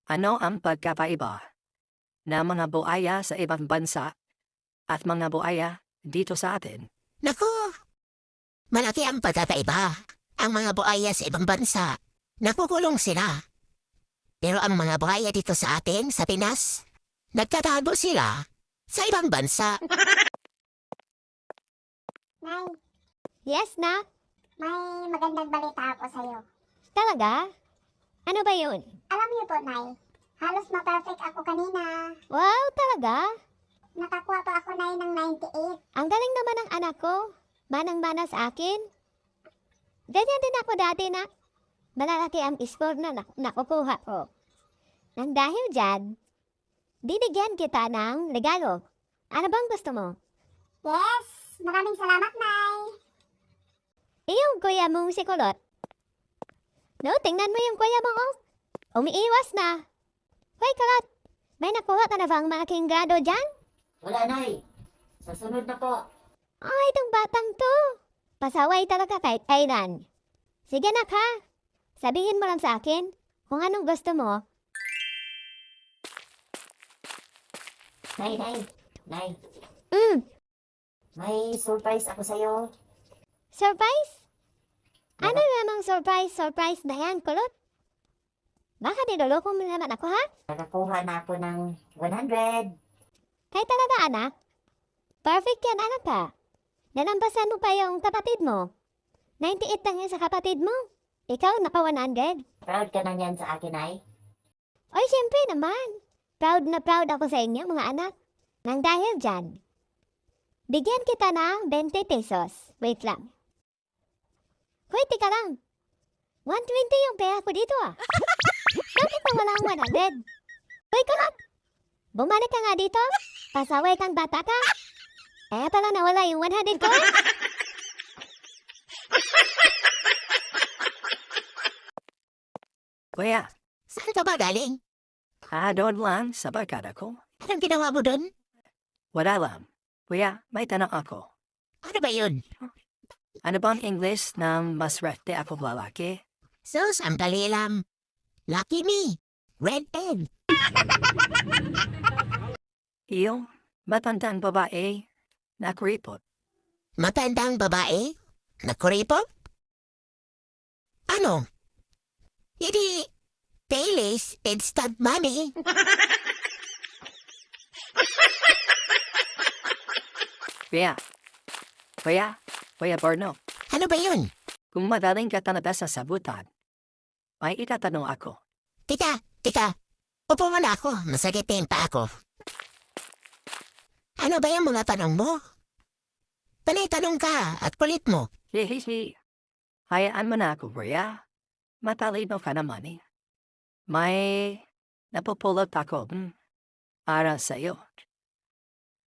Ano ang pagkakaiba ng mga buhaya sa ibang bansa at mga buhaya dito sa atin? Naku, malaki ang pagkakaiba. Ang mga buhaya sa ibang bansa, nakukulong sila. Pero ang mga buhaya dito sa atin, sa Pinas, nagtatago sila sa ibang bansa. Nay, Yes, nak. may magandang balita ako sa'yo. Talaga? Ano ba yun? Alam niyo po, Nay, halos ma-perfect ako kanina. Wow, talaga? Nakakuha pa ako, Nay, ng 98. Ang galing naman ng anak ko. Manang-mana sa akin. Ganyan din ako dati, nak. Malalaki ang score na nakukuha ko. Nang dahil dyan, binigyan kita ng regalo. Ano bang gusto mo? Yes, maraming salamat, Nay. Iyong kuya mong si Kulot. No, tingnan mo yung kuya mo, oh. Umiiwas na. Hoy, Kulot. May nakuha ka na bang malaking grado dyan? Wala, Nay. Sa sunod na po. Ay, itong batang to. Pasaway talaga kahit kailan. Sige, nak, ha? Sabihin mo lang sa akin kung anong gusto mo. Nay. Mm, May surprise ako sa'yo. surprise? Ano namang surprise na yan, Kulot? Baka niloloko mo naman ako, ha? Nakakuha na ako ng 100. Kahit talaga, anak. Perfect yan, anak, ha? Nalampasan mo pa yung kapatid mo. 98 lang yan sa kapatid mo. Ikaw, naka 100. Proud ka na yan sa akin, Nay. Oy, siyempre naman. Proud na proud ako sa inyo, mga anak. Nang dahil dyan, bigyan kita ng 20 pesos. Wait lang. Hoy, tika lang. 120 yung pera ko dito, ah. Bakit na wala ang 100? Hoy, Kulot! Bumalik ka nga dito. Pasaway kang bata ka. Kaya pala nawala yung 100 ko. Kuya, Saan ka ba galing? doon lang sa barkada ko. Anong ginawa mo doon? Wala lang. Kuya, may tanong ako. Ano ba yun? Ano bang English ng maswerte ako lalaki? Sus, ang dali lang. Lucky me. Red pen. Iyo, matandang babae na kuripot. Matandang babae? Nakuripot? Ano? Hindi, Paylace instant money. Kuya Borno, Ano ba yun? kung madaling ka talaga sa sabutan, may itatanong ako. Tika. Upo muna ako. Masagipin pa ako. Ano ba yung mga tanong mo? Panay tanong ka at kulit mo. Hihihi. Hayaan mo na ako, kuya. Matalino ka naman eh. May napupulot ako para sa'yo.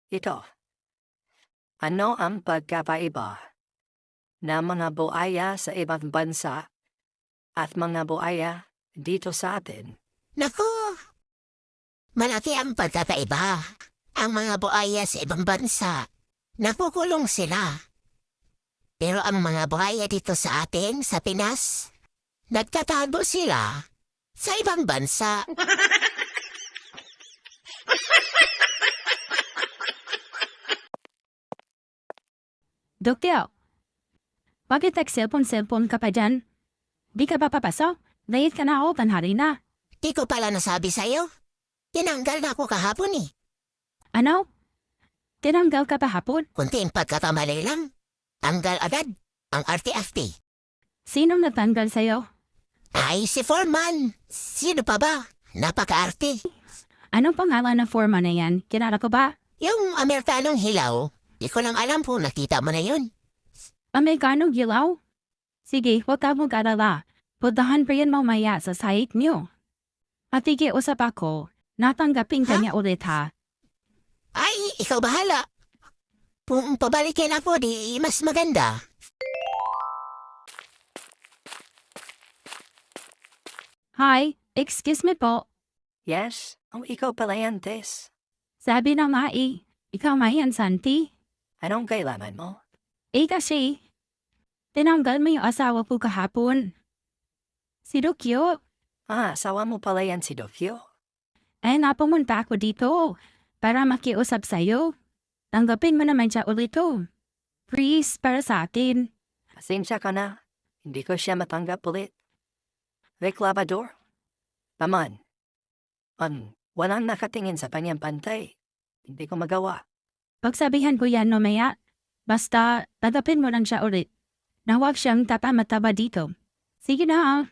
Ito. Ano ang pagkakaiba ng mga buhaya sa ibang bansa at mga buhaya dito sa atin? Naku! Malaki ang pagkakaiba. Ang mga buhaya sa ibang bansa, nakukulong sila. Pero ang mga buhaya dito sa atin, sa Pinas, nagtatago sila sa ibang bansa. Doktel, bakit nag-cellphone ka pa dyan? Di ka pa papasok? Late ka na ako, tanghali na. Di ko pala nasabi sa'yo. Tinanggal na ako kahapon eh. Ano? Tinanggal ka pa hapon? Kunting pagkakamali lang. Tanggal agad ang arte-arte. Sinong natanggal sa'yo? Ay, si Foreman. Sino pa ba? Napaka-arte. Anong pangalan ng forma na yan? Kilala ko ba? Yung Amerikanong hilaw, di ko lang alam kung nakita mo na yun. Amerikanong gilaw? Sige, huwag ka mong alala. Puntahan pa yan mamaya sa site niyo. At usap ako, natanggapin ka Ha? niya ulit ha. Ay, ikaw bahala. Kung pabalikin ako, di mas maganda. Hi, excuse me po. Yes? Ikaw pala yan, Tess. Sabi ng mai, ikaw may yan, Santi? Anong kailangan mo? Kasi, tinanggal mo yung asawa ko kahapon. Si Rukyo, Asawa mo pala yan si Dokyo. Eh, napumunta ako dito para makiusap sa'yo. Tanggapin mo naman siya ulit to. Please, para sa atin. Pasensya ka na. Hindi ko siya matanggap ulit. Reklamador. Paman. Walang nakatingin sa kanyang pantay. Hindi ko magawa. Pagsabihan ko yan mamaya. Basta, tanggapin mo lang siya ulit. Na huwag siyang tatamataba dito. Sige na.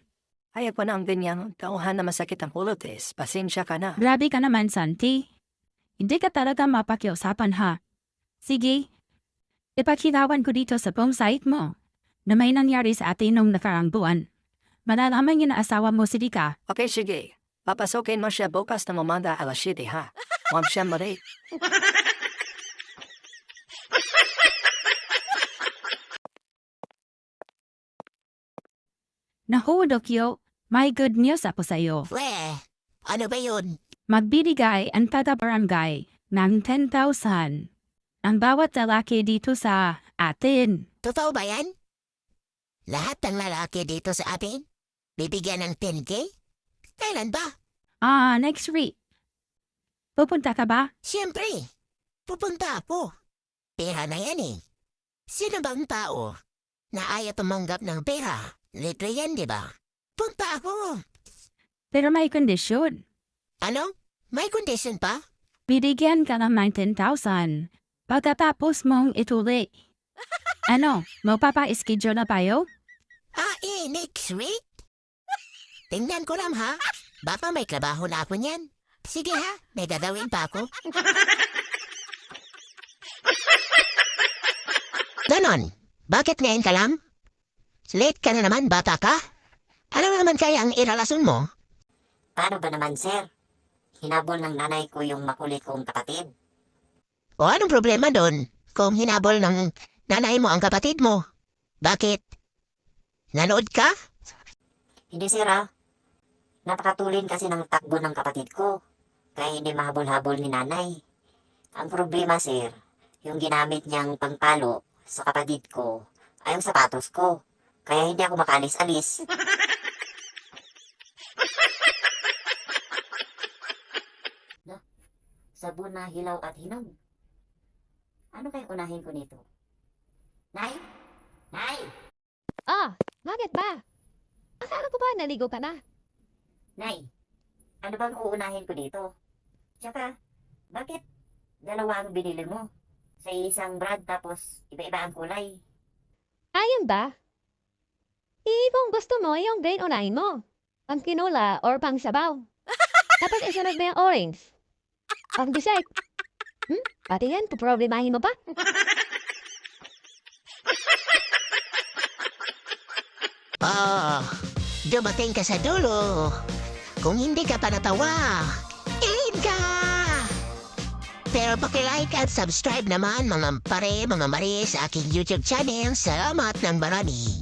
Ayaw ko na ang ganyang tauhan na masakit ang ulo, Tess. Pasensya ka na. Grabe ka naman, Santi. Hindi ka talaga mapakiusapan ha. Sige. Ipakilawan ko dito sa phone site mo na may nangyari sa atin nung nakarang buwan. Malalaman niya na asawa mo si Rika. Okay, sige. Papasokin mo siya bukas na mamanda alas 7, ha? Huwag siya malate. Naku, Dokyo, may good news ako sa'yo. Ano ba yun? Magbibigay ang taga-barangay ng 10,000 ang bawat lalaki dito sa atin. Totoo ba yan? Lahat ng lalaki dito sa atin? Bibigyan ng 10K? Kailan ba? Next week. Pupunta ka ba? Siyempre, pupunta ako. Pera na yan eh. Sino bang tao na ayaw tumanggap ng pera? Libre yan, di ba? Punta ako. Pero may kondisyon. Ano? May condition pa? Bibigyan ka ng 10,000 pagkatapos mong ituloy. Ano, magpapa-schedule na tayo? Next week? Tingnan ko lang ha. Baka may trabaho na ako niyan. Sige ha, may gagawin pa ako. Ganon. Bakit ngayon ka lang? Late ka na naman, bata ka? Ano naman kaya ang iralason mo? Paano ba naman, sir? Hinabol ng nanay ko yung makulit kong kapatid. O anong problema doon kung hinabol ng nanay mo ang kapatid mo? Bakit? Nanood ka? Hindi, sir, ah. Napakatulin kasi ng takbo ng kapatid ko. Kaya hindi mahabol-habol ni nanay. Ang problema, sir, yung ginamit niyang pangpalo sa kapatid ko ay yung sapatos ko. Kaya hindi ako makalis-alis. Sabon na hilaw at hinog. Ano kayang unahin ko nito? Nay? Nay! Bakit ba? Akala ko ba naligo ka na? Nay! Ano bang uunahin ko dito? Tsaka, bakit dalawa ang binili mo? Sa isang brand tapos iba-iba ang kulay. Ayun ba? Kung gusto mo, yung green unahin mo. Pang kinula or pang sabaw. Tapos isunod mo yung orange. Pang dessert. Pati yan, puproblemahin mo pa. Dumating ka sa dulo. Kung hindi ka pa natawa, ilin ka! Pero pakilike at subscribe naman mga pare, mga mari sa aking YouTube channel. Salamat ng marami.